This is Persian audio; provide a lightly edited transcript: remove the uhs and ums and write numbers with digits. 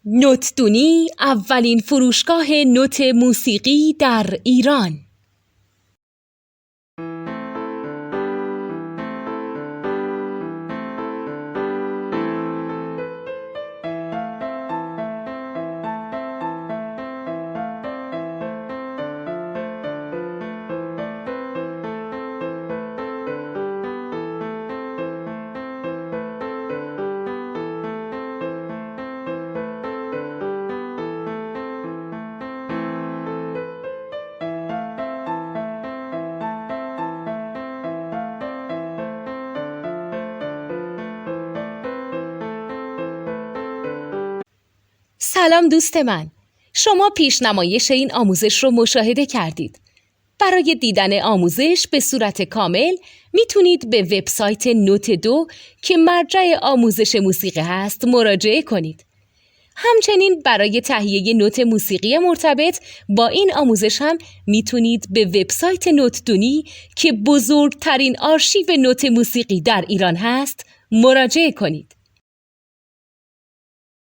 نوتدونی اولین فروشگاه نوت موسیقی در ایران. سلام دوست من، شما پیشنمایش این آموزش رو مشاهده کردید. برای دیدن آموزش به صورت کامل میتونید به وبسایت نوت2 که مرجع آموزش موسیقی هست مراجعه کنید. همچنین برای تهیه نوت موسیقی مرتبط با این آموزش هم میتونید به وبسایت نوتدونی که بزرگترین آرشیو نوت موسیقی در ایران هست مراجعه کنید.